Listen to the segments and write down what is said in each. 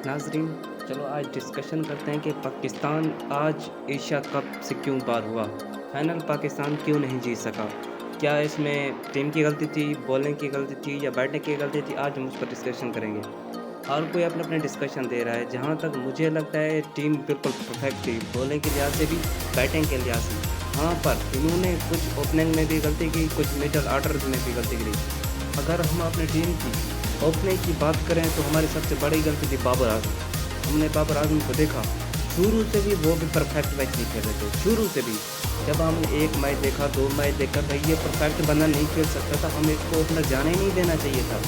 नाज़रीन, चलो आज डिस्कशन करते हैं कि पाकिस्तान आज एशिया कप से क्यों बाहर हुआ? फाइनल पाकिस्तान क्यों नहीं जीत सका? क्या इसमें टीम की गलती थी, बॉलिंग की गलती थी या बैटिंग की गलती थी? आज हम उस पर डिस्कशन करेंगे। हर कोई अपने-अपने डिस्कशन दे रहा है। जहाँ तक मुझे लगता है टीम बिल्कुल परफेक्ट थी, बॉलिंग के लिहाज से भी, बैटिंग के लिहाज से। हाँ, पर इन्होंने कुछ ओपनिंग में भी गलती की, कुछ मिडल ऑर्डर में भी गलती करी। अगर हम अपनी टीम की ओपनिंग की बात करें तो हमारी सबसे बड़ी गलती थी बाबर आज़म। हमने बाबर आज़म को देखा, शुरू से भी वो भी परफेक्ट मैच नहीं खेल रहे थे, शुरू से भी। जब हमने 1 मैच देखा, 2 मैच देखा, भाई ये परफेक्ट बंदा नहीं खेल सकता था, हमें इसको ओपनर जाने ही नहीं देना चाहिए था।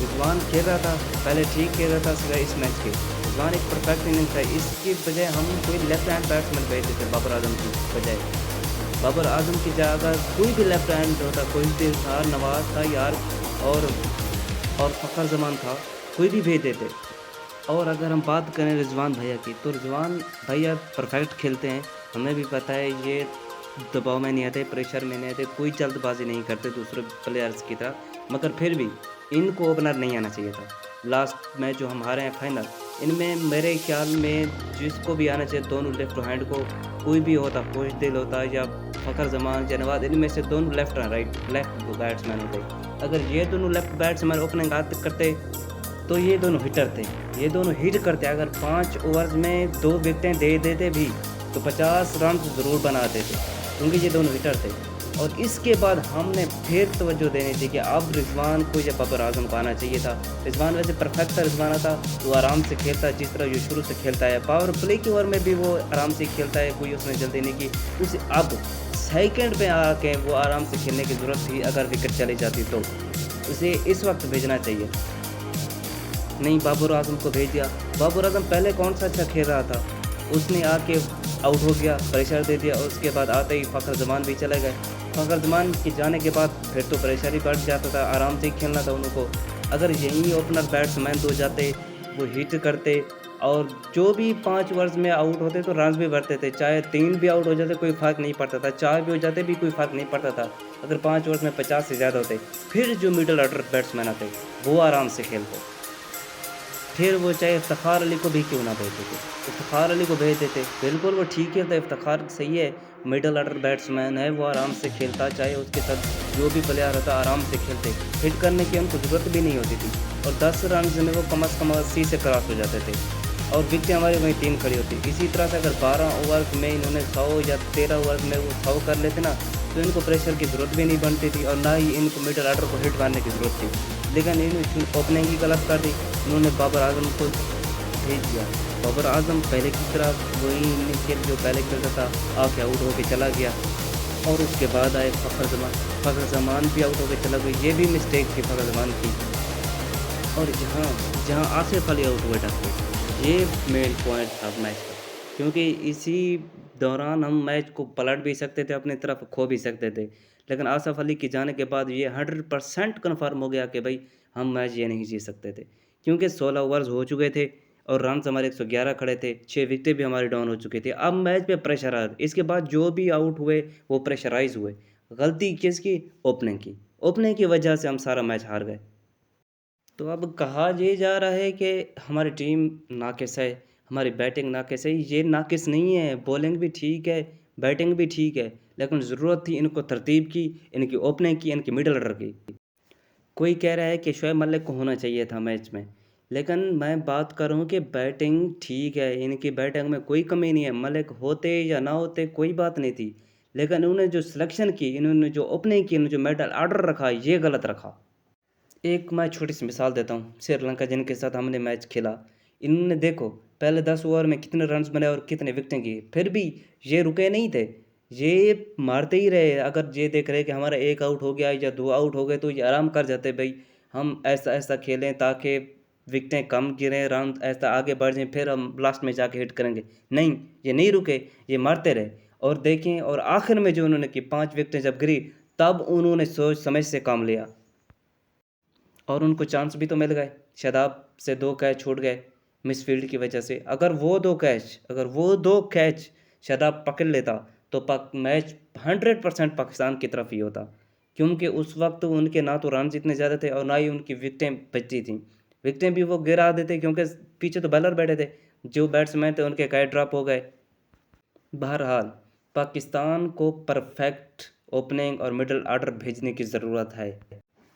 रिज़वान खेल रहा था, पहले ठीक खेल रहा था सिवाय इस मैच के। रिज़वान एक परफेक्ट इनिंग था, इसकी बजाय हम कोई लेफ्ट हैंड बैट्समैन भेजते थे बाबर आज़म की बजाय। बाबर आज़म की जगह कोई भी लेफ्ट हैंड होता, कोई भी था, नवाज़ था यार और फ़खर ज़मान था, कोई भी भेज देते। और अगर हम बात करें रिज़वान भैया की, तो रिज़वान भैया परफ़ेक्ट खेलते हैं। हमें भी पता है ये दबाव में नहीं आते, प्रेशर में नहीं आते, कोई जल्दबाज़ी नहीं करते दूसरे प्लेयर्स की तरह। मगर फिर भी इनको ओपनर नहीं आना चाहिए था। लास्ट मैच जो हम हारे हैं फाइनल, इनमें मेरे ख़्याल में जिसको भी आना चाहिए दोनों लेफ्ट हैंड को, कोई भी होता, खुशदिल होता या फ़खर ज़मान, जनवाद, इनमें से दोनों लेफ्ट और राइट लेफ्ट बैट्समैन होते। अगर ये दोनों लेफ्ट बैट्समैन ओपनिंग आते करते तो ये दोनों हिटर थे, ये दोनों हिट करते। अगर 5 ओवर्स में 2 विकेटें दे देते भी, तो 50 रन ज़रूर बनाते थे, क्योंकि ये दोनों हिटर थे। और इसके बाद हमने फिर तवज्जो देनी थी कि अब रिज़वान को या बाबर आज़म को आना चाहिए था। रिज़वान वैसे परफेक्ट था, रिज़वान आता, वो आराम से खेलता है जिस तरह ये शुरू से खेलता है। पावर प्ले की ओवर में भी वो आराम से खेलता है, कोई उसने जल्दी नहीं की। उसे अब सेकंड पे आके वो आराम से खेलने की ज़रूरत थी, अगर विकेट चली जाती तो। उसे इस वक़्त भेजना चाहिए। नहीं, बाबर आज़म को भेज दिया। बाबर आज़म पहले कौन-सा अच्छा खेल रहा था, उसने आके आउट हो गया, प्रेशर दे दिया और उसके बाद आते ही फ़खर ज़मान भी चले गए। फ़खर ज़मान के जाने के बाद फिर तो प्रेशर ही बढ़ जाता था, आराम से ही खेलना था उनको। अगर यहीं ओपनर बैट्समैन 2 जाते, वो हिट करते और जो भी 5 ओवर्स में आउट होते तो रन्स भी बढ़ते थे, चाहे 3 भी आउट हो जाते कोई फ़र्क नहीं पड़ता था, 4 भी हो जाते भी कोई फ़र्क नहीं पड़ता था। अगर 5 ओवर्स में 50 से ज़्यादा होते, फिर जो मिडल ऑर्डर बैट्समैन आते, वो आराम से खेलते। फिर वो चाहे इफ्तिख़ार अली को भी क्यों ना भेज देते, इफ्तिख़ार अली को भेज देते, बिल्कुल वो ठीक है, तो इफ्तिख़ार सही है, मिडल ऑर्डर बैट्समैन है, वो आराम से खेलता, चाहे उसके साथ जो भी प्लेयर रहता आराम से खेलते, हिट करने की उनको ज़रूरत भी नहीं होती थी और 10 रन्स में वो कम से कम 80 से क्रॉस हो जाते थे और विकेटें हमारी वहीं 3 खड़ी होती। इसी तरह से अगर 12 ओवर्स में इन्होंने 100 या 13 ओवर्स में वो 100 कर लेते ना, तो इनको प्रेशर की ज़रूरत भी नहीं बनती थी और ना ही इनको मिडल ऑर्डर को हिट मारने की ज़रूरत थी। लेकिन इन्होंने ओपनिंग ही गलत कर दी, उन्होंने बाबर आज़म को भेज दिया। बाबर आज़म पहले की तरह वही इनिंग खेल जो पहले खेलता था, आके आउट होके चला गया और उसके बाद आए फ़खर ज़मान भी आउट होके चला गया। ये भी मिस्टेक थी फ़खर ज़मान की। और जहाँ जहाँ आसिफ अली आउट हुए थे, ये मेन पॉइंट था मैच का, क्योंकि इसी दौरान हम मैच को पलट भी सकते थे, अपनी तरफ खो भी सकते थे। लेकिन आसिफ अली के जाने के बाद ये 100% कन्फर्म हो गया कि भाई हम मैच ये नहीं जीत सकते थे, क्योंकि 16 ओवर्स हो चुके थे और रन्स हमारे 111 खड़े थे, 6 विकेटें भी हमारी डाउन हो चुकी थी। अब मैच पे प्रेशर आ इसके बाद जो भी आउट हुए वो प्रेशराइज़ हुए। गलती किसकी? ओपनिंग की। ओपनिंग की वजह से हम सारा मैच हार गए। तो अब कहा ये जा रहा है कि हमारी टीम नाक़िस है, हमारी बैटिंग नाक़िस है। ये नाक़िस नहीं है, बॉलिंग भी ठीक है, बैटिंग भी ठीक है, लेकिन ज़रूरत थी इनको तरतीब की, इनकी ओपनिंग की, इनकी मिडल ऑर्डर की। कोई कह रहा है कि शोएब मलिक को होना चाहिए था मैच में, लेकिन मैं बात कर रहा हूँ कि बैटिंग ठीक है, इनकी बैटिंग में कोई कमी नहीं है, मलिक होते या ना होते कोई बात नहीं थी। लेकिन इन्होंने जो सिलेक्शन की, इन्होंने जो ओपनिंग की, इन्होंने जो मिडल ऑर्डर रखा, ये गलत रखा। एक मैं छोटी-सी मिसाल देता हूँ, श्रीलंका जिनके साथ हमने मैच खेला। इन्होंने देखो पहले 10 ओवर में कितने रन्स बनाए और कितने विकेटें की, फिर भी ये रुके नहीं थे। ये मारते ही रहे, अगर ये देख रहे कि हमारा 1 आउट हो गया या 2 आउट हो गए तो ये आराम कर जाते भई, हम ऐसा-ऐसा खेलें ताकि विकेटें कम गिरें, रन ऐसा आगे बढ़ जाएँ, फिर हम लास्ट में जाके हिट करेंगे। नहीं, ये नहीं रुके, ये मारते रहे और देखें और आखिर में जो उन्होंने की 5 विकेटें जब गिरी, तब उन्होंने सोच समझ से काम लिया। और उनको चांस भी तो मिल गए। शादाब से 2 कैच छूट गए मिसफ़ील्ड की वजह से। अगर वो 2 कैच शादाब पकड़ लेता तो पाक मैच 100% पाकिस्तान की तरफ ही होता। क्योंकि उस वक़्त उनके ना तो रन्स इतने ज़्यादा थे और ना ही उनकी विकेटें बचती थीं। विकेटें भी वो गिरा देते क्योंकि पीछे तो बॉलर बैठे थे, जो बैट्समैन थे उनके कई ड्रॉप हो गए। बहरहाल पाकिस्तान को परफेक्ट ओपनिंग और मिडल ऑर्डर भेजने की ज़रूरत है।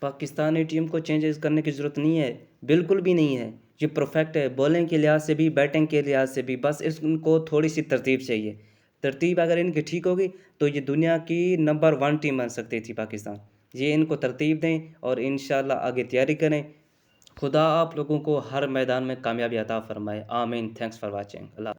पाकिस्तानी टीम को चेंजेस करने की ज़रूरत नहीं है, बिल्कुल भी नहीं है। ये परफेक्ट है, बॉलिंग के लिहाज से भी, बैटिंग के लिहाज से भी। बस इनको थोड़ी सी तरतीब चाहिए। तरतीब अगर इनकी ठीक होगी तो ये दुनिया की नंबर 1 टीम बन सकती थी पाकिस्तान। ये इनको तरतीब दें और इंशाल्लाह आगे तैयारी करें। खुदा आप लोगों को हर मैदान में कामयाबी अता फरमाए। आमीन। Thanks for watching. अल्लाह।